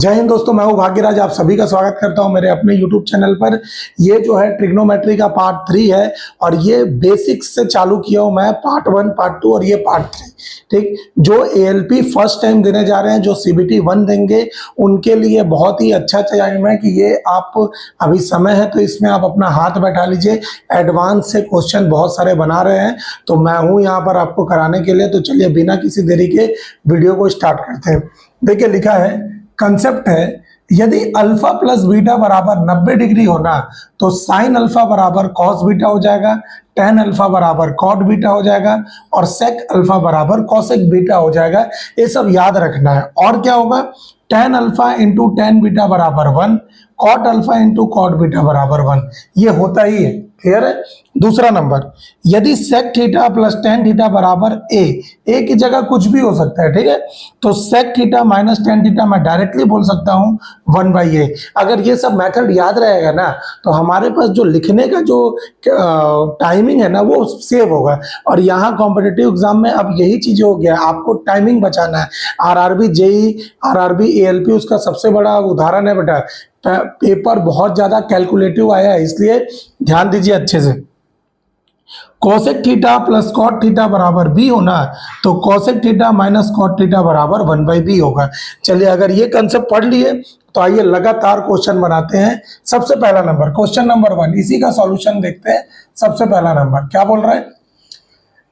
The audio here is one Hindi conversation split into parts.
जय हिंद दोस्तों, मैं हूं भाग्यराज। आप सभी का स्वागत करता हूं मेरे अपने YouTube चैनल पर। ये जो है ट्रिग्नोमेट्री का पार्ट 3 है और ये बेसिक्स से चालू किया हूं मैं, पार्ट 1, पार्ट 2 और ये पार्ट 3। ठीक, जो ALP फर्स्ट टाइम देने जा रहे हैं, जो CBT 1 देंगे, उनके लिए बहुत ही अच्छा टाइम है कि ये आप अभी समय है तो इसमें आप अपना हाथ बैठा लीजिए। एडवांस से क्वेश्चन बहुत सारे बना रहे हैं तो मैं हूँ यहाँ पर आपको कराने के लिए। तो चलिए बिना किसी देरी के वीडियो को स्टार्ट करते हैं। देखिए लिखा है, कंसेप्ट है, यदि अल्फा प्लस बीटा बराबर 90 डिग्री होना तो साइन अल्फा बराबर कॉस बीटा हो जाएगा, टेन अल्फा बराबर कॉट बीटा हो जाएगा और सेक अल्फा बराबर कॉसेक बीटा हो जाएगा। ये सब याद रखना है। और क्या होगा, tan alpha into tan beta बराबर 1, cot alpha into cot beta बराबर 1। ये होता ही है। क्लियर है। दूसरा नंबर, यदि sec theta plus tan theta बराबर ए की जगह कुछ भी हो सकता है, ठीक है, तो sec theta minus tan theta मैं डायरेक्टली बोल सकता हूं 1/a। अगर ये सब मेथड याद रहेगा ना तो हमारे पास जो लिखने का जो टाइमिंग है ना वो सेव होगा। और यहाँ कॉम्पिटिटिव एग्जाम में अब यही चीज हो गया, आपको टाइमिंग बचाना है। RRB JEE, RRB ALP उसका सबसे बड़ा उदाहरण है बेटा। पेपर बहुत ज्यादा कैलकुलेटिव आया है, इसलिए ध्यान दीजिए अच्छे से। Cosec theta plus cot theta बराबर b होना तो cosec theta minus cot theta बराबर 1/b होगा। चलिए अगर ये कंसेप्ट पढ़ लिए तो आइए लगातार क्वेश्चन बनाते हैं। सबसे पहला नंबर, क्वेश्चन नंबर 1, इसी का सॉल्यूशन देखते हैं। सबसे पहला नंबर क्या बोल रहा है,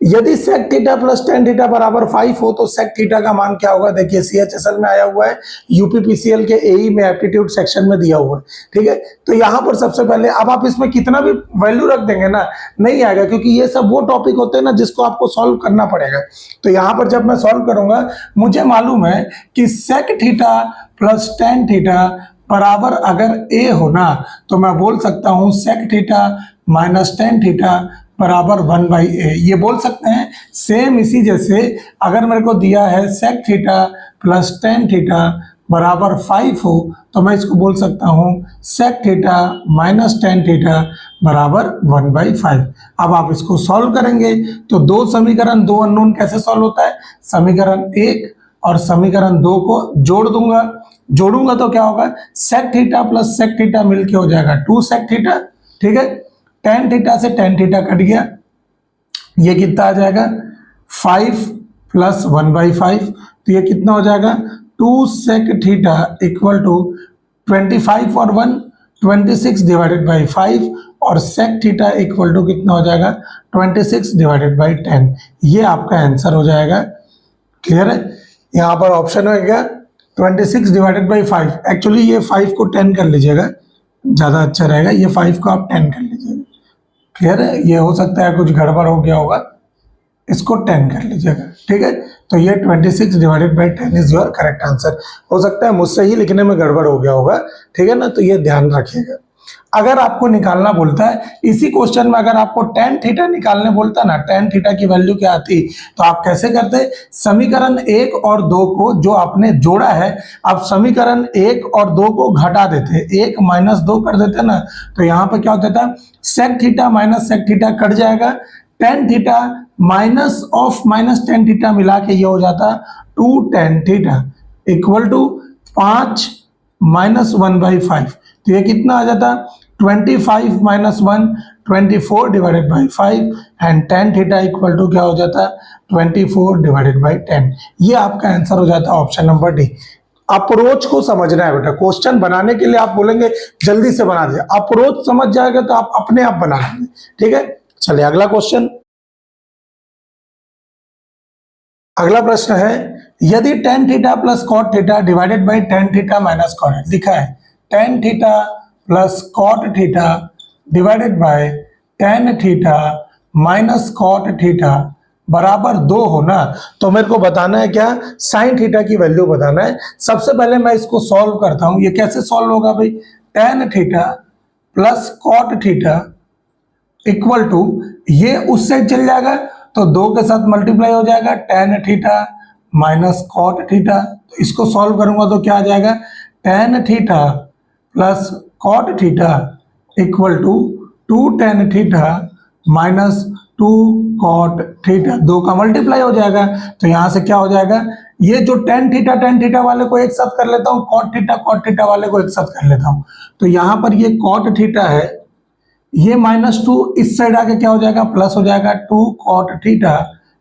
यदि sec theta plus tan theta बराबर 5 हो तो सेक थीटा का मान क्या होगा। देखिए CHSL में आया हुआ है, UPPCL के AE में एप्टीट्यूड सेक्शन में दिया हुआ है। ठीक है, तो यहाँ पर सबसे पहले अब आप इसमें कितना भी वैल्यू रख देंगे ना नहीं आएगा, क्योंकि ये सब वो टॉपिक होते हैं ना जिसको आपको सॉल्व करना पड़ेगा। तो यहाँ पर जब मैं सॉल्व करूंगा, मुझे मालूम है कि sec theta plus tan theta बराबर अगर a होना तो मैं बोल सकता हूँ sec theta minus tan theta बराबर 1/a। ये बोल सकते हैं। सेम इसी जैसे अगर मेरे को दिया है sec theta plus tan theta बराबर 5 हो तो मैं इसको बोल सकता हूँ sec theta minus tan theta बराबर 1/5। अब आप इसको सॉल्व करेंगे तो दो समीकरण, दो अननोन कैसे सॉल्व होता है, समीकरण 1 और समीकरण 2 को जोड़ूंगा तो क्या होगा, sec theta plus sec theta मिलके हो जाएगा 2 सेक थीटा। ठीक है, टेन थीटा से टेन थीटा कट गया, ये कितना आ जाएगा 5 प्लस 1/5, तो ये कितना हो जाएगा 2 सेक थीटा इक्वल टू 25 और 1 26 डिवाइडेड बाई 5 और सेक थीटा इक्वल टू कितना हो जाएगा 26 डिवाइडेड बाई 10। ये आपका आंसर हो जाएगा। क्लियर है। यहाँ पर ऑप्शन हो गया 26 डिवाइडेड बाई 5। एक्चुअली ये 5 को 10 कर लीजिएगा, ज़्यादा अच्छा रहेगा। ये 5 को आप 10 कर लीजिएगा। क्लियर है। ये हो सकता है कुछ गड़बड़ हो गया होगा, इसको 10 कर लीजिएगा। ठीक है, तो ये 26 divided by 10 is your correct answer. हो सकता है मुझसे ही लिखने में गड़बड़ हो गया होगा, ठीक है ना, तो ये ध्यान रखिएगा। अगर आपको निकालना बोलता है इसी क्वेश्चन में, अगर आपको टेन थीटा निकालने बोलता ना, टेन थीटा की वैल्यू क्या आती, तो आप कैसे करते, समीकरण 1 और 2 को जो आपने जोड़ा है, आप समीकरण 1 और 2 को घटा देते, 1 माइनस 2 कर देते ना, तो यहाँ पर क्या होता था, sec theta minus sec theta cut जाएगा, tan theta minus of minus tan theta मिला के ये हो जाता 2 tan theta equal to 5 minus 1/5। तो ये कितना आ जाता 25 minus 1 24 divided by 5 and tan theta equal to क्या हो जाता 24 डिवाइडेड बाई 10। ये आपका आंसर हो जाता ऑप्शन नंबर डी। अप्रोच को समझना है बेटा। क्वेश्चन बनाने के लिए आप बोलेंगे जल्दी से बना दीजिए, अप्रोच समझ जाएगा तो आप अपने आप बना लेंगे। ठीक है, चलिए अगला क्वेश्चन। अगला प्रश्न है, यदि tan theta plus cot theta divided by tan theta minus cot, लिखा है tan theta plus cot theta divided by tan theta minus cot theta बराबर 2 होना तो मेरे को बताना है क्या, साइन थीटा की वैल्यू बताना है। सबसे पहले मैं इसको सॉल्व करता हूं। ये कैसे सॉल्व होगा भाई, tan theta plus cot theta equal to, ये उस साइड चल जाएगा तो 2 के साथ मल्टीप्लाई हो जाएगा, tan theta minus cot theta. तो इसको सॉल्व करूंगा तो क्या आ जाएगा, tan theta plus cot theta equal to 2 tan theta minus 2 cot theta, 2 का मल्टीप्लाई हो जाएगा। तो यहां से क्या हो जाएगा, ये जो टेन थीटा वाले को एक साथ कर लेता हूं, कॉट थीटा वाले को एक साथ कर लेता हूं। तो यहां पर ये कॉट थीटा है, ये -2 इस साइड आके क्या हो जाएगा, प्लस हो जाएगा। 2 cot theta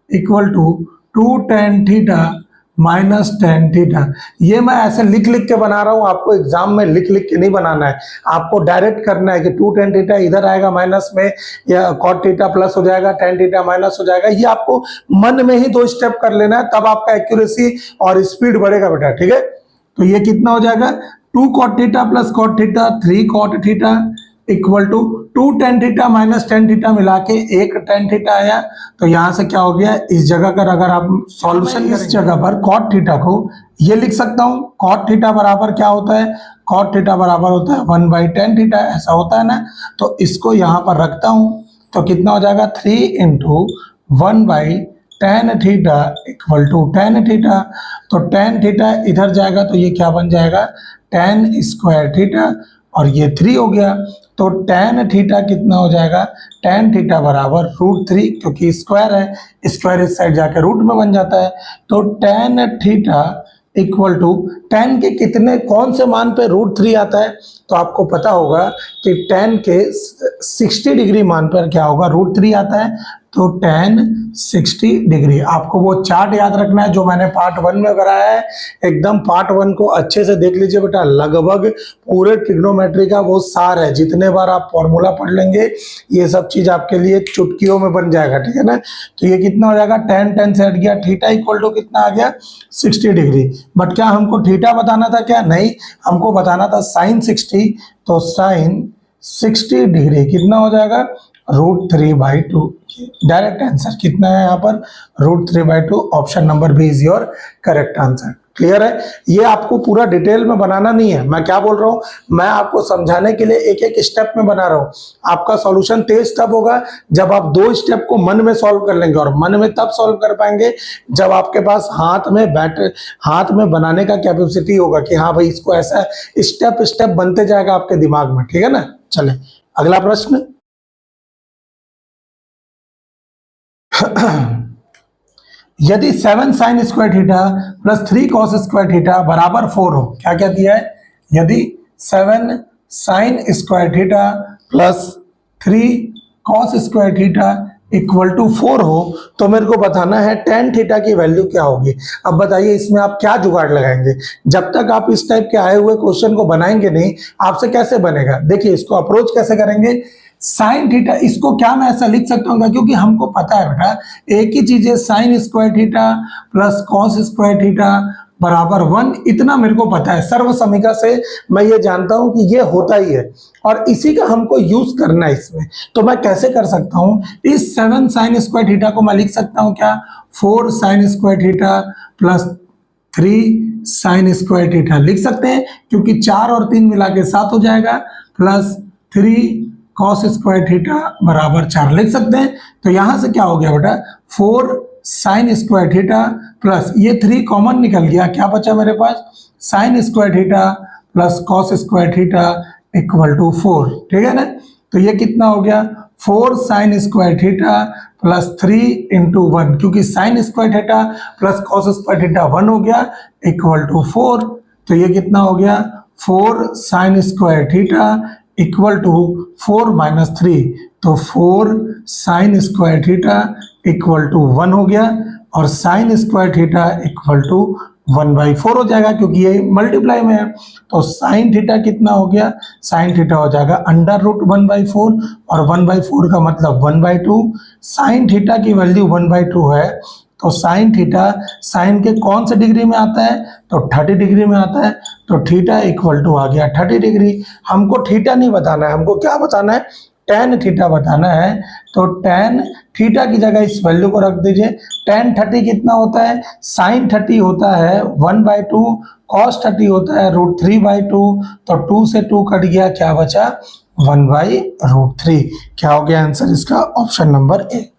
equal to 2 tan theta minus tan theta. ये मैं ऐसे लिख लिख के बना रहा हूं, आपको एग्जाम में लिख लिख के नहीं बनाना है, आपको डायरेक्ट करना है कि 2 टेन थीटा इधर आएगा माइनस में, या कॉट थीटा प्लस हो जाएगा, टेन थीटा माइनस हो जाएगा। ये आपको मन में ही 2 स्टेप कर लेना है, तब आपका एक्यूरेसी और स्पीड बढ़ेगा बेटा, ठीक है। तो ये कितना हो जाएगा, 2 cot theta plus cot theta 3 cot theta equal to 2 tan theta minus tan theta मिला के 1 टेन थीटा आया। तो यहां से क्या हो गया, इस जगह का अगर आप सॉल्यूशन इस जगह पर कॉट थीटा को ये लिख सकता हूं, कॉट थीटा बराबर क्या होता है, कॉट थीटा बराबर होता है 1/10 थीटा, ऐसा होता है ना। तो इसको यहां पर रखता हूं, तो कितना हो जाएगा 3 into 1/10 theta equal to 10 theta. तो 10 थीटा इधर जाएगा तो ये क्या बन जाएगा, 10 स्क्वायर थीटा, और ये 3 हो गया। तो tan थीटा कितना हो जाएगा, tan थीटा बराबर √3, क्योंकि स्क्वायर है, स्क्वायर इस साइड जाके रूट में बन जाता है। तो tan theta equal to tan के कितने कौन से मान पे √3 आता है, तो आपको पता होगा कि tan के 60 डिग्री मान पर क्या होगा, √3 आता है। तो tan 60 डिग्री, आपको वो चार्ट याद रखना है जो मैंने पार्ट 1 में कराया है, एकदम पार्ट 1 को अच्छे से देख लीजिए बेटा, लगभग पूरे ट्रिग्नोमेट्री का वो सार है। जितने बार आप फॉर्मूला पढ़ लेंगे ये सब चीज आपके लिए चुटकियों में बन जाएगा, ठीक है ना। तो ये कितना हो जाएगा, tan से हट गया, थीटा इक्वल टू कितना आ गया, 60 डिग्री। बट क्या हमको थीटा बताना था क्या, नहीं, हमको बताना था sin 60। तो sin 60 डिग्री कितना हो जाएगा, √3/2। डायरेक्ट आंसर कितना है यहाँ पर, √3/2। Option number B is your correct answer. Clear है, ये आपको पूरा डिटेल में बनाना नहीं है। मैं क्या बोल रहा हूँ, मैं आपको समझाने के लिए एक एक स्टेप में बना रहा हूँ। आपका सॉल्यूशन तेज तब होगा जब आप 2 स्टेप को मन में सॉल्व कर लेंगे, और मन में तब सॉल्व कर पाएंगे जब आपके पास हाथ में बनाने का कैपेसिटी होगा कि हाँ भाई इसको ऐसा स्टेप स्टेप बनते जाएगा आपके दिमाग में, ठीक है ना। चले अगला प्रश्न। यदि 7 sin square theta plus 3 cos square theta बराबर 4 हो, क्या क्या दिया है, यदि 7 sin square theta plus 3 cos square theta equal to 4 हो, तो मेरे को बताना है tan थीटा की वैल्यू क्या होगी। अब बताइए इसमें आप क्या जुगाड़ लगाएंगे, जब तक आप इस टाइप के आए हुए क्वेश्चन को बनाएंगे नहीं, आपसे कैसे बनेगा। देखिए इसको अप्रोच कैसे करेंगे, साइन थीटा, इसको क्या मैं ऐसा लिख सकता हूँ, क्योंकि हमको पता है बेटा एक ही चीज है, sign square theta plus cos square theta बराबर 1, इतना मेरे को पता है, सर्व समीका से मैं ये जानता हूं कि ये होता ही है, और इसी का हमको यूज करना है इसमें। तो मैं कैसे कर सकता हूं, इस 7 साइन स्क्वायर थीटा को मैं लिख सकता हूं क्या, 4 sine square theta plus 3 sign square theta लिख सकते हैं, क्योंकि 4 और 3 मिला के 7 हो जाएगा, प्लस 3 कॉस स्क्वायर थीटा बराबर 4 लिख सकते हैं। तो यहां से क्या हो गया बेटा, 4 साइन स्क्वायर थीटा प्लस ये 3 कॉमन निकल गया, क्या बचा मेरे पास, sine square theta plus cos square theta equal to 4, ठीक है ना। तो ये कितना हो गया, 4 sine square theta plus 3 into 1, क्योंकि sign square theta plus cos square theta 1 हो गया इक्वल टू 4। तो ये कितना हो गया, 4 sine square theta equal to 4 minus 3, तो 4 sine square theta equal to 1 हो गया, और sine square theta equal to 1/4 हो जाएगा, क्योंकि ये मल्टीप्लाई में है। तो साइन थीटा कितना हो गया, साइन थीटा हो जाएगा √1/4, और 1/4 का मतलब 1/2। साइन थीटा की वैल्यू 1/2 है, तो साइन थीटा साइन के कौन से डिग्री में आता है, तो 30 डिग्री में आता है। तो थीटा इक्वल टू आ गया 30 डिग्री। हमको थीटा नहीं बताना है, हमको क्या बताना है, tan थीटा बताना है। तो tan थीटा की जगह इस वैल्यू को रख दीजिए। tan 30 कितना होता है, साइन 30 होता है 1/2, cos 30 होता है √3/2, तो 2 से 2 कट गया, क्या बचा 1/√3। क्या हो गया आंसर इसका, ऑप्शन नंबर ए।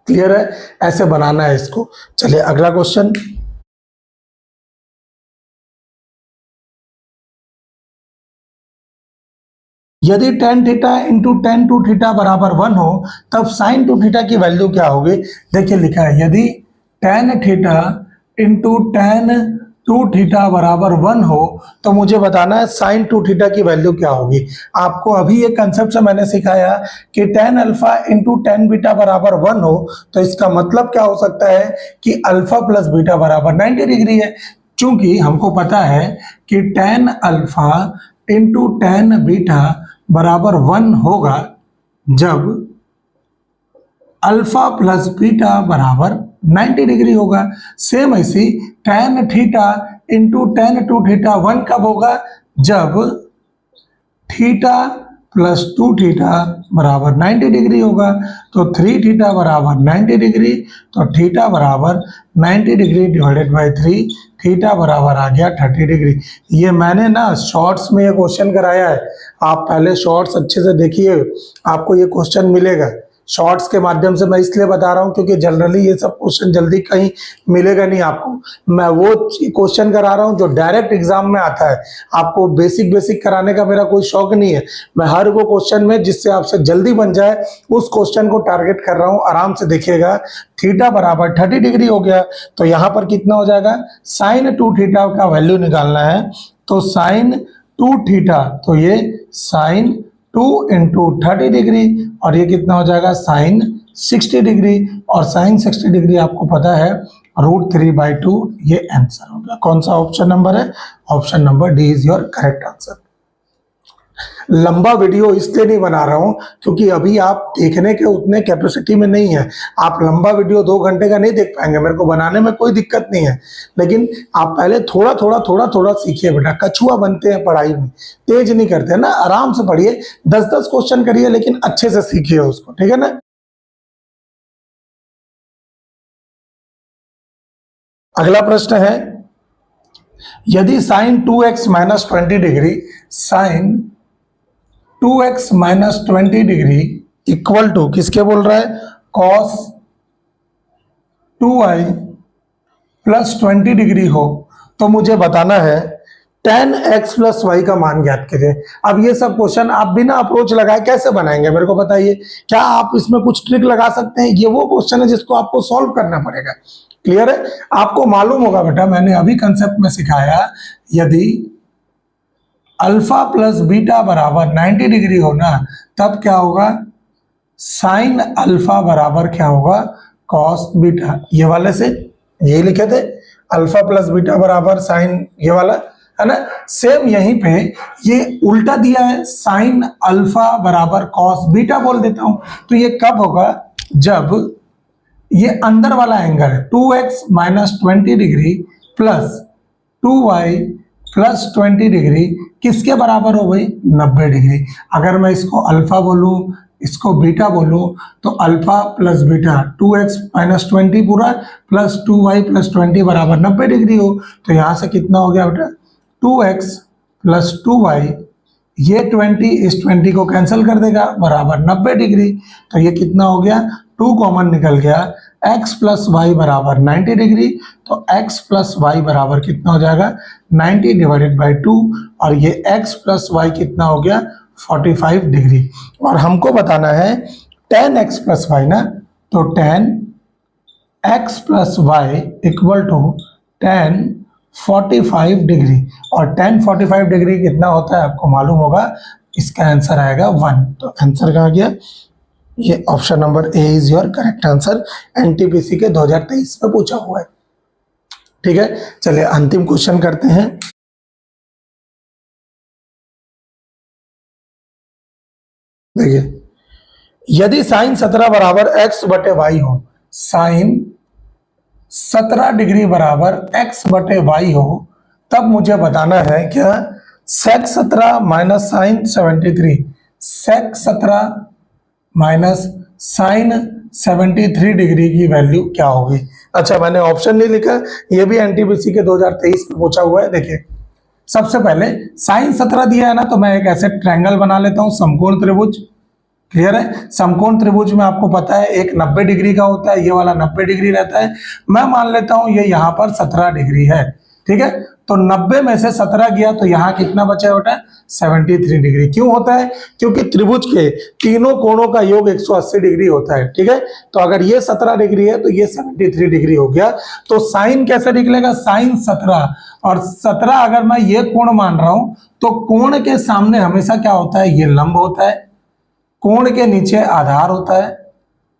क्लियर है, ऐसे बनाना है इसको। चलिए अगला क्वेश्चन। यदि tan theta into tan two theta बराबर 1 हो तब साइन टू थीटा की वैल्यू क्या होगी। देखिए लिखा है यदि tan theta into tan two theta बराबर 1 हो तो मुझे बताना है साइन टू थीटा की वैल्यू क्या होगी। आपको अभी एक कंसेप्ट से मैंने सिखाया कि ten alpha into tan beta बराबर 1 हो तो इसका मतलब क्या हो सकता है कि अल्फा प्लस बीटा बराबर 90 डिग्री है। चूंकि हमको पता है कि ten alpha into tan beta बराबर 1 होगा जब अल्फा प्लस बीटा बराबर 90 डिग्री होगा। सेम ऐसी tan theta into tan two theta 1 कब होगा जब थीटा प्लस टू थीटा बराबर 90 डिग्री होगा। तो थ्री थीटा बराबर 90 डिग्री, तो थीटा बराबर 90 degree divided by three, theta बराबर आ गया 30 डिग्री। ये मैंने ना शॉर्ट्स में ये क्वेश्चन कराया है, आप पहले शॉर्ट्स अच्छे से देखिए, आपको ये क्वेश्चन मिलेगा। शॉर्ट्स के माध्यम से मैं इसलिए बता रहा हूँ क्योंकि जनरली ये सब क्वेश्चन जल्दी कहीं मिलेगा नहीं आपको। मैं वो क्वेश्चन करा रहा हूँ जो डायरेक्ट एग्जाम में आता है। आपको बेसिक बेसिक कराने का मेरा कोई शौक नहीं है। मैं हर वो क्वेश्चन में जिससे आपसे जल्दी बन जाए उस क्वेश्चन को टारगेट कर रहा हूँ। आराम से देखिएगा, थीटा बराबर 30 डिग्री हो गया तो यहाँ पर कितना हो जाएगा, साइन टू थीटा का वैल्यू निकालना है। तो साइन टू थीटा, तो ये साइन 2 इंटू 30 डिग्री और ये कितना हो जाएगा साइन 60 डिग्री, और साइन 60 डिग्री आपको पता है √3/2। ये आंसर होगा। कौन सा ऑप्शन नंबर है, option number D is your correct answer. लंबा वीडियो इसलिए नहीं बना रहा हूं क्योंकि अभी आप देखने के उतने कैपेसिटी में नहीं है। आप लंबा वीडियो 2 घंटे का नहीं देख पाएंगे, मेरे को बनाने में कोई दिक्कत नहीं है, लेकिन आप पहले थोड़ा थोड़ा सीखिए बेटा। कछुआ बनते हैं पढ़ाई में, तेज नहीं करते ना, आराम से पढ़िए, 10-10 क्वेश्चन करिए लेकिन अच्छे से सीखिए उसको, ठीक है ना। अगला प्रश्न है, यदि sine 2x minus 20 degree sine 2x minus 20 degree equal to किसके बोल रहा है, कॉस 2y प्लस 20 डिग्री हो तो मुझे बताना है tan x प्लस वाई का मान ज्ञात करें। अब ये सब क्वेश्चन आप बिना अप्रोच लगाए कैसे बनाएंगे मेरे को बताइए। क्या आप इसमें कुछ ट्रिक लगा सकते हैं? ये वो क्वेश्चन है जिसको आपको सॉल्व करना पड़ेगा। क्लियर है? आपको मालूम होगा बेटा, मैंने अभी कंसेप्ट में सिखाया, यदि अल्फा प्लस बीटा बराबर 90 डिग्री हो ना तब क्या होगा, साइन अल्फा बराबर क्या होगा, कॉस बीटा। ये वाले से यही लिखे थे, अल्फा प्लस बीटा बराबर साइन, ये वाला है ना। सेम यहीं पे ये उल्टा दिया है, साइन अल्फा बराबर कॉस बीटा बोल देता हूं। तो ये कब होगा, जब ये अंदर वाला एंगल है 2x minus 20 degree plus 2y plus 20 degree किसके बराबर हो गई, 90 डिग्री। अगर मैं इसको अल्फा बोलूं, इसको बीटा बोलूं, तो alpha plus beta 2x minus 20 पूरा प्लस 2y प्लस 20 बराबर 90 डिग्री हो। तो यहां से कितना हो गया बेटा, 2x प्लस 2y, ये 20 इस 20 को कैंसिल कर देगा बराबर 90 डिग्री। तो ये कितना हो गया, 2 कॉमन निकल गया, x प्लस वाई बराबर 90 डिग्री। तो x प्लस वाई बराबर कितना हो जाएगा, 90 डिवाइडेड बाई 2, और ये x प्लस वाई कितना हो गया, 45 डिग्री। और हमको बताना है tan x प्लस वाई ना, तो tan x plus y equal to tan 45 degree, और tan 45 डिग्री कितना होता है आपको मालूम होगा, इसका आंसर आएगा 1। तो आंसर कहाँ गया, ये option number A is your correct answer. NTPC के 2023 में पूछा हुआ है। ठीक है, चलिए अंतिम क्वेश्चन करते हैं। देखिए, यदि साइन 17 बराबर x बटे वाई हो, साइन 17 डिग्री बराबर x बटे वाई हो, तब मुझे बताना है क्या, सेक 17 माइनस साइन 73, सेक 17 माइनस साइन 73 डिग्री की वैल्यू क्या होगी। अच्छा, मैंने ऑप्शन नहीं लिखा, ये भी एनटीपीसी के 2023 में पूछा हुआ है। देखिए, सबसे पहले साइन 17 दिया है ना, तो मैं एक ऐसे ट्रायंगल बना लेता हूं, समकोण त्रिभुज। क्लियर है? समकोण त्रिभुज में आपको पता है एक 90 डिग्री का होता है, ये वाला 90 डिग्री रहता है। मैं मान लेता हूं ये यहां पर 17 डिग्री है। ठीक है। तो 90 में से 17 गया तो यहाँ कितना बचा बेटा 73 डिग्री। क्यों होता है? क्योंकि त्रिभुज के तीनों कोणों का योग 180 डिग्री होता है, ठीक है। तो अगर ये 17 डिग्री है तो ये 73 डिग्री हो गया। तो साइन कैसे निकलेगा? साइन 17, और 17 अगर मैं ये कोण मान रहा हूं तो कोण के सामने हमेशा क्या होता है? ये लंब होता है, कोण के नीचे आधार होता है,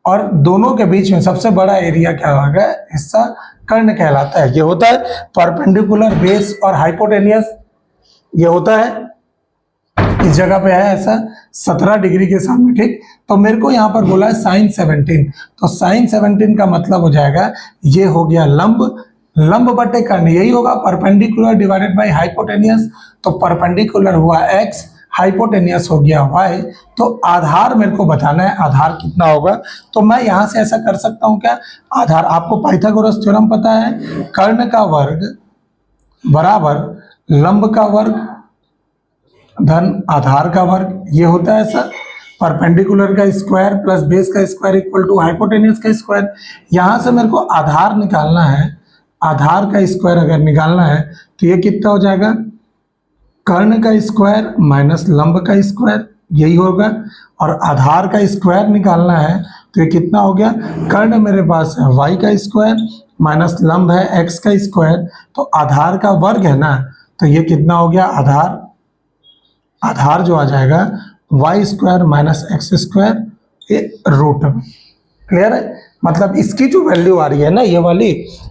और दोनों के बीच में सबसे बड़ा एरिया क्या होगा? हिस्सा कर्ण कहलाता है। ये होता है परपेंडिकुलर बेस और हाइपोटेनियस, ये होता है इस जगह पे है ऐसा 17 डिग्री के सामने, ठीक। तो मेरे को यहां पर बोला है साइन 17, तो साइन 17 का मतलब हो जाएगा ये हो गया लंब, लंब बटे कर्ण, यही होगा परपेंडिकुलर डिवाइडेड बाय हाइपोटेनियस। तो परपेंडिकुलर हुआ x, हाइपोटेनियस हो गया y। तो आधार मेरे को बताना है, आधार कितना होगा। तो मैं यहां से ऐसा कर सकता हूं क्या? आधार आपको पाइथागोरस थ्योरम पता है, कर्ण का वर्ग बराबर लंब का वर्ग धन आधार का वर्ग, ये होता है ऐसा। परपेंडिकुलर का स्क्वायर प्लस बेस का स्क्वायर इक्वल टू हाइपोटेनियस का स्क्वायर। यहां से मेरे को आधार निकालना है, आधार का स्क्वायर अगर निकालना है तो ये कितना हो जाएगा? कर्ण का स्क्वायर माइनस लंब का स्क्वायर, यही होगा। और आधार का स्क्वायर निकालना है तो ये कितना हो गया? कर्ण मेरे पास है y का स्क्वायर माइनस लंब है x का स्क्वायर, तो आधार का वर्ग है ना, तो ये कितना हो गया? आधार, आधार जो आ जाएगा y square minus x square ये रूट में। क्लियर है? मतलब इसकी जो वैल्यू आ रही है ना, ये वाली,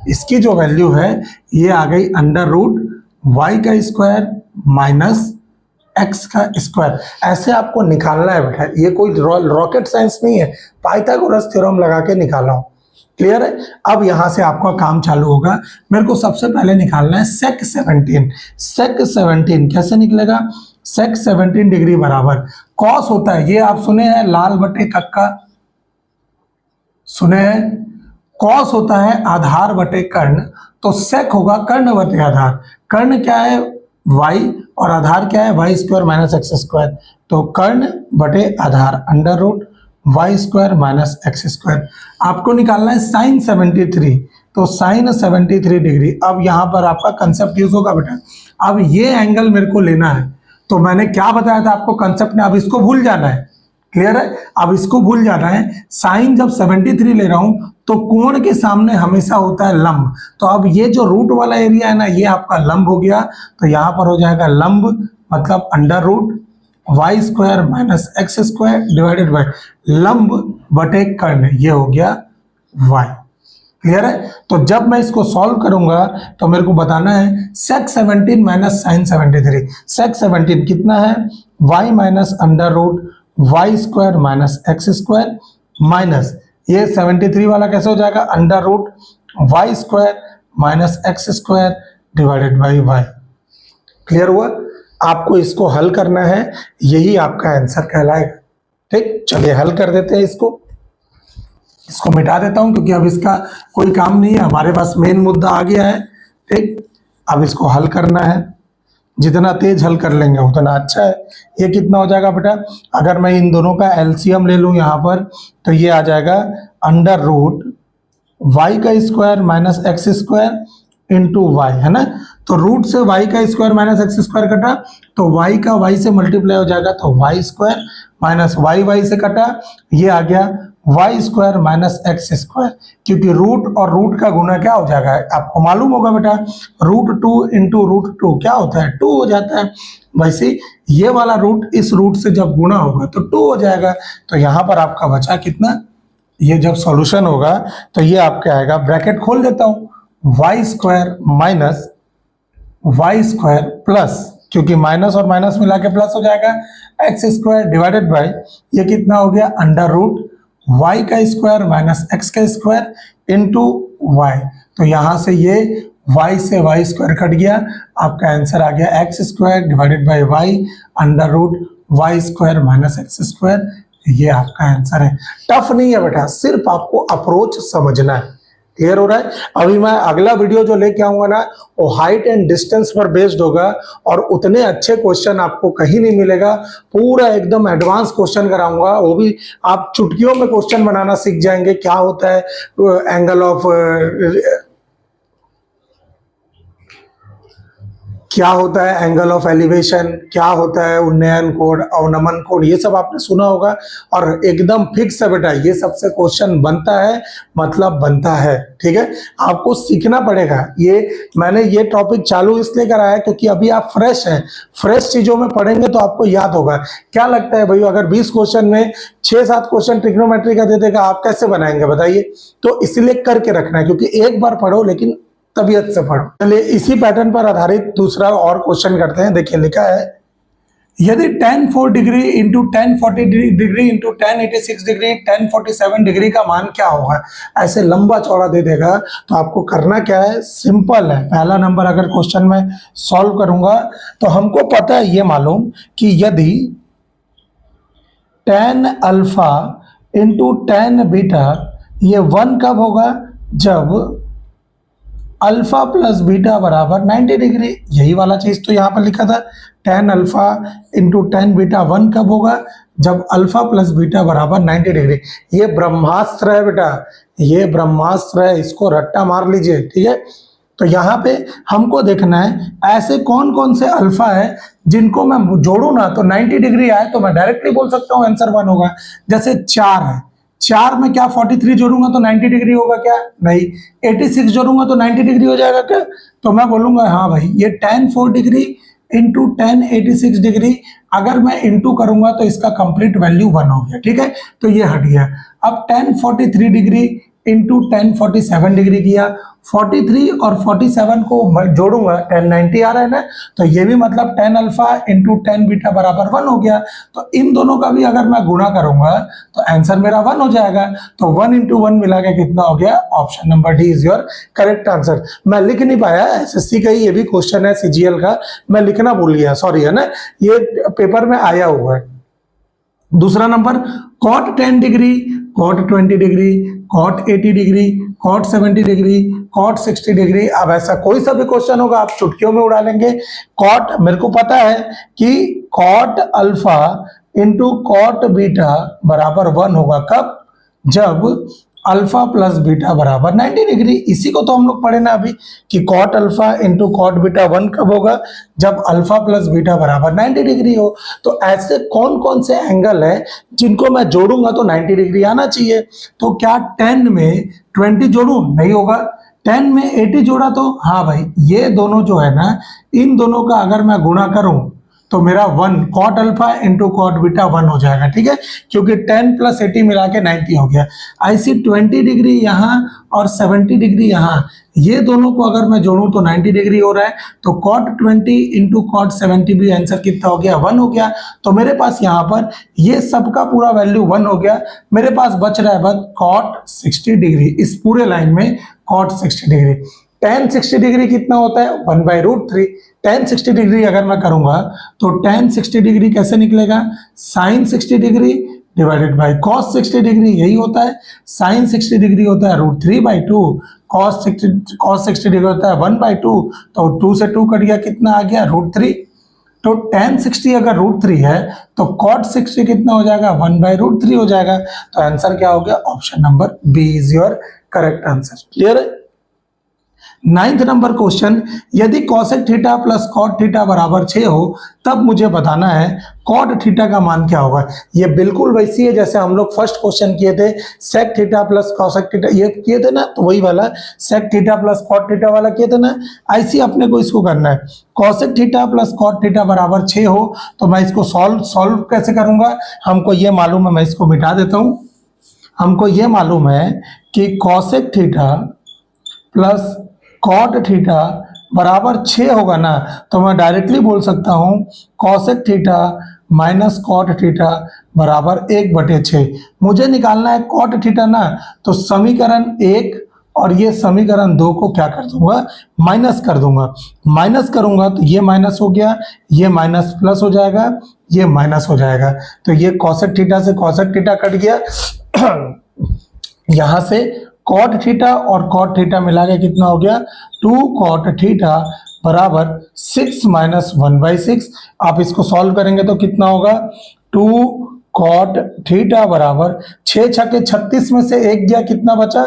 इसकी जो वैल्यू है ये आ गई अंडर रूट वाई का स्क्वायर माइनस एक्स का स्क्वायर। ऐसे आपको निकालना है बेटा, ये कोई रॉकेट साइंस नहीं है, पाइथागोरस थ्योरम लगा के निकाला हूं। क्लियर है? अब यहां से आपका काम चालू होगा। मेरे को सबसे पहले निकालना है सेक 17। सेक 17 कैसे निकलेगा? सेक 17 डिग्री बराबर कॉस होता है, ये आप सुने हैं लाल बटे कक्का, सुने हैं? कॉस होता है आधार बटे कर्ण, तो सेक होगा कर्ण बटे आधार। कर्ण क्या है? y, और आधार क्या है? Y square minus x square. तो कर्ण बटे आधार under root y square minus x square. आपको निकालना है साइन 73, तो साइन 73 डिग्री। अब यहां पर आपका कंसेप्ट यूज होगा बेटा। अब ये एंगल मेरे को लेना है, तो मैंने क्या बताया था आपको कंसेप्ट में, अब इसको भूल जाना है। क्लियर है? अब इसको भूल जाना है। साइन जब 73 ले रहा हूं तो कोण के सामने हमेशा होता है लंब, तो अब ये जो रूट वाला एरिया है ना, ये आपका लंब हो गया। तो यहां पर हो जाएगा लंब मतलब under root y square minus x square divided by लंब बटे कर्ण, ये हो गया वाई। क्लियर है? तो जब मैं इसको सॉल्व करूंगा तो मेरे को बताना है सेक 17 माइनस साइन 73। सेक 17 कितना है? y minus under root y square minus x square minus ये 73 वाला कैसे हो जाएगा? Under root y square minus x square divided by y. Clear हुआ? आपको इसको हल करना है, यही आपका आंसर कहलाएगा। ठीक, चलिए हल कर देते हैं इसको। इसको मिटा देता हूं क्योंकि अब इसका कोई काम नहीं है, हमारे पास मेन मुद्दा आ गया है। ठीक, अब इसको हल करना है, जितना तेज हल कर लेंगे उतना अच्छा है। ये कितना हो जाएगा बेटा? अगर मैं इन दोनों का एलसीएम ले लूं यहाँ पर, तो ये आ जाएगा अंडर रूट वाई का square minus x square into y, है ना। तो रूट से वाई का स्क्वायर माइनस एक्स स्क्वायर कटा, तो वाई का वाई से मल्टीप्लाई हो जाएगा, तो y square minus y y से कटा, ये आ गया y square minus x square. क्योंकि रूट और रूट का गुना क्या हो जाएगा? आपको मालूम होगा बेटा, रूट 2 इंटू रूट 2 क्या होता है? 2 हो जाता है। वैसे ये वाला रूट इस रूट से जब गुना होगा तो 2 हो जाएगा। तो यहाँ पर आपका बचा कितना? ये जब सॉल्यूशन होगा तो ये आपका आएगा, ब्रैकेट खोल देता हूँ, y square minus y square plus, क्योंकि माइनस और माइनस मिला के प्लस हो जाएगा, एक्स स्क्वायर डिवाइडेड बाय ये कितना हो गया? अंडर रूट वाई का स्क्वायर माइनस एक्स का स्क्वायर इंटू वाई। तो यहां से ये वाई से वाई स्क्वायर कट गया, आपका आंसर आ गया x square divided by y under root y square minus x square. ये आपका आंसर है। टफ नहीं है बेटा, सिर्फ आपको अप्रोच समझना है। क्लियर हो रहा है? अभी मैं अगला वीडियो जो लेके आऊंगा ना, वो हाइट एंड डिस्टेंस पर बेस्ड होगा, और उतने अच्छे क्वेश्चन आपको कहीं नहीं मिलेगा। पूरा एकदम एडवांस क्वेश्चन कराऊंगा, वो भी आप चुटकियों में क्वेश्चन बनाना सीख जाएंगे। क्या होता है एंगल ऑफ क्या होता है एंगल ऑफ एलिवेशन, क्या होता है उन्नयन कोण, अवनमन कोण, ये सब आपने सुना होगा और एकदम फिक्स है बेटा, ये सबसे क्वेश्चन बनता है, मतलब बनता है। ठीक है, आपको सीखना पड़ेगा। ये मैंने ये टॉपिक चालू इसलिए कराया क्योंकि अभी आप फ्रेश हैं, फ्रेश चीजों में पढ़ेंगे तो आपको याद होगा। क्या लगता है भाई, अगर 20 क्वेश्चन में 6-7 क्वेश्चन ट्रिग्नोमेट्री का दे देगा, आप कैसे बनाएंगे बताइए? तो इसलिए करके रखना है, क्योंकि एक बार पढ़ो लेकिन तबीयत से पढ़ो। चलिए इसी पैटर्न पर आधारित दूसरा और क्वेश्चन करते हैं। देखिए लिखा है, यदि tan 4 degree into tan 40 degree into tan 86 degree tan 47 degree का मान क्या होगा? ऐसे लंबा चौड़ा दे देगा तो आपको करना क्या है, सिंपल है। पहला नंबर अगर क्वेश्चन में सॉल्व करूंगा तो हमको पता है, ये मालूम कि यदि tan alpha into tan beta, ये 1 कब होगा? जब अल्फा प्लस बीटा बराबर 90 डिग्री। यही वाला चीज तो यहाँ पर लिखा था, tan alpha into tan beta 1 कब होगा? जब अल्फा प्लस बीटा बराबर 90 डिग्री। ये ब्रह्मास्त्र है बेटा, ये ब्रह्मास्त्र है, इसको रट्टा मार लीजिए। ठीक है, तो यहाँ पे हमको देखना है ऐसे कौन कौन से अल्फा है जिनको मैं जोड़ू ना तो 90 डिग्री आए तो मैं डायरेक्टली बोल सकता हूँ आंसर 1 होगा। जैसे 4 है, 4 में क्या 43 जोड़ूंगा तो 90 डिग्री होगा क्या? नहीं। 86 जोड़ूंगा तो 90 डिग्री हो जाएगा क्या? तो मैं बोलूंगा हाँ भाई, ये tan 4 degree into tan 86 degree, अगर मैं इंटू करूंगा तो इसका कंप्लीट वैल्यू 1 हो गया। ठीक है, तो ये हट गया। अब tan 43 degree into tan 47 degree किया, 43 और 47 को जोड़ूंगा, tan 90 आ रहा है ना, तो ये भी मतलब tan alpha into tan beta बराबर 1 हो गया। तो इन दोनों का भी अगर मैं गुणा करूंगा तो आंसर मेरा 1 हो जाएगा। तो 1 इंटू 1 मिला के कितना हो गया? Option number D is your correct answer. मैं लिख नहीं पाया, एसएससी का ही ये भी क्वेश्चन है, सीजीएल का, मैं लिखना भूल गया, सॉरी है ना, ये पेपर में आया हुआ है। दूसरा number, cot 10 degree, cot 20 degree, cot 80 degree, cot 70 degree, cot 60 degree. अब ऐसा कोई सा भी क्वेश्चन होगा आप चुटकियों में उड़ा लेंगे। cot, मेरे को पता है कि cot alpha into cot beta बराबर 1 होगा। कब? जब अल्फा प्लस बीटा बराबर 90 डिग्री। इसी को तो हम लोग पढ़े ना अभी कि cot alpha into cot beta 1 कब होगा? जब अल्फा प्लस बीटा बराबर 90 डिग्री हो। तो ऐसे कौन कौन से एंगल है जिनको मैं जोड़ूंगा तो 90 डिग्री आना चाहिए? तो क्या 10 में 20 जोड़ूं? नहीं होगा। 10 में 80 जोड़ा तो हाँ भाई, ये दोनों जो है ना, इन दोनों का अगर मैं गुणा करूं तो मेरा 1 cot alpha into cot beta 1 हो जाएगा। ठीक है, क्योंकि 10 प्लस 80 मिला के 90 हो गया। ऐसी 20 डिग्री यहाँ और 70 डिग्री यहाँ, ये दोनों को अगर मैं जोड़ूं तो 90 डिग्री हो रहा है। तो cot 20 इंटू cot 70 भी आंसर कितना हो गया? 1 हो गया। तो मेरे पास यहाँ पर ये सबका पूरा वैल्यू 1 हो गया। मेरे पास बच रहा है बस cot 60 डिग्री, इस पूरे लाइन में cot 60 डिग्री। tan 60 डिग्री कितना होता है? 1/√3। tan 60 डिग्री अगर मैं करूंगा तो tan 60 डिग्री कैसे निकलेगा? sin 60 degree divided by cos 60 degree, यही होता है। sin 60 डिग्री होता है √3/2, cos 60 डिग्री होता है 1/2। तो 2 से 2 कट गया, कितना आ गया? √3। तो tan 60 अगर √3 है तो cot 60 कितना हो जाएगा? 1/√3 हो जाएगा। तो आंसर क्या हो गया? Option number B is your correct answer. Clear है? 9th नंबर क्वेश्चन, यदि cosec theta plus cot theta बराबर 6 हो तब मुझे बताना है cot थीटा का मान क्या होगा। ये बिल्कुल वैसी है जैसे हम लोग फर्स्ट क्वेश्चन किए थे, sec theta plus cosec theta, ये किए थे ना, तो वही वाला sec theta plus cot theta वाला किए थे ना, ऐसे अपने को इसको करना है। cosec theta plus cot theta बराबर 6 हो तो मैं इसको सॉल्व कैसे करूंगा? हमको ये मालूम है, मैं इसको मिटा देता हूं। हमको ये मालूम है कि cosec theta plus cot theta बराबर 6 होगा ना, तो मैं डायरेक्टली बोल सकता हूं cosec theta minus cot theta बराबर 1/6। मुझे निकालना है cot थीटा ना, तो समीकरण 1 और ये समीकरण 2 को क्या कर दूंगा? माइनस कर दूंगा। माइनस करूंगा तो ये माइनस हो गया, ये माइनस प्लस हो जाएगा, ये माइनस हो जाएगा। तो ये cosec थीटा से cosec थीटा कट गया। यहां से cot थीटा और cot थीटा मिला के कितना हो गया? 2 cot थीटा बराबर 6 माइनस 1/6। आप इसको सॉल्व करेंगे तो कितना होगा? 2 cot थीटा बराबर 6 छके 36 में से 1 गया, कितना बचा?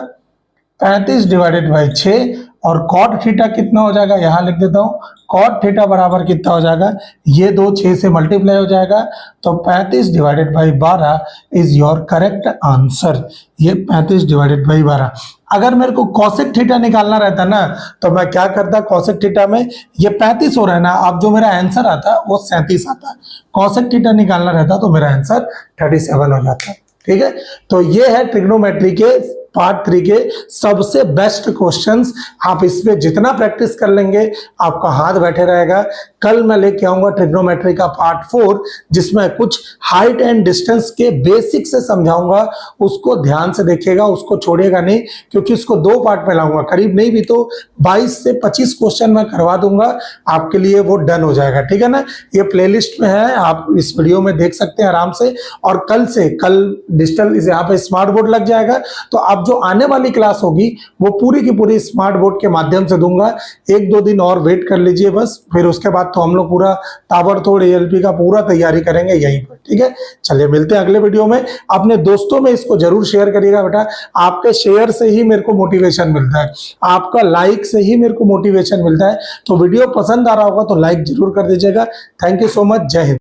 35 डिवाइडेड बाई 6, और कॉट थीटा कितना हो जाएगा, यहां लिख देता हूं, कॉट थीटा बराबर कितना हो जाएगा, ये 2 6 से मल्टीप्लाई हो जाएगा, तो 35 divided by 12 is your correct answer. ये 35 डिवाइडेड बाई 12। अगर मेरे को कॉसेक थीटा निकालना रहता ना तो मैं क्या करता, कॉसेक थीटा में ये 35 हो रहा है ना, अब जो मेरा आंसर आता वो 37 आता। कॉसेक थीटा निकालना रहता तो मेरा आंसर 37 हो जाता। ठीक है, तो ये है ट्रिग्नोमेट्री के पार्ट 3 के सबसे बेस्ट क्वेश्चंस। आप इसमें जितना प्रैक्टिस कर लेंगे आपका हाथ बैठे रहेगा। कल मैं लेके आऊंगा ट्रिग्नोमेट्री का पार्ट 4 जिसमें कुछ हाइट एंड डिस्टेंस के बेसिक से समझाऊंगा, उसको ध्यान से देखिएगा, उसको छोड़िएगा नहीं, क्योंकि उसको 2 पार्ट में लाऊंगा, करीब नहीं भी तो 22 से 25 क्वेश्चन मैं करवा दूंगा, आपके लिए वो डन हो जाएगा। ठीक है ना, ये प्लेलिस्ट में है, आप इस वीडियो में देख सकते हैं आराम से। और कल डिजिटल यहाँ पे स्मार्ट बोर्ड लग जाएगा, तो आप जो आने वाली क्लास होगी वो पूरी की पूरी स्मार्ट बोर्ड के माध्यम से दूंगा। 1-2 दिन और वेट कर लीजिए बस, फिर उसके बाद तो हम लोग पूरा ताबड़तोड़ ALP का पूरा तैयारी करेंगे यहीं पर। ठीक है, चलिए मिलते हैं अगले वीडियो में। अपने दोस्तों में इसको जरूर शेयर करिएगा बेटा, आपके शेयर से ही मेरे को मोटिवेशन मिलता है, आपका लाइक से ही मेरे को मोटिवेशन मिलता है। तो वीडियो पसंद आ रहा होगा तो लाइक जरूर कर दीजिएगा। थैंक यू सो मच, जय हिंद।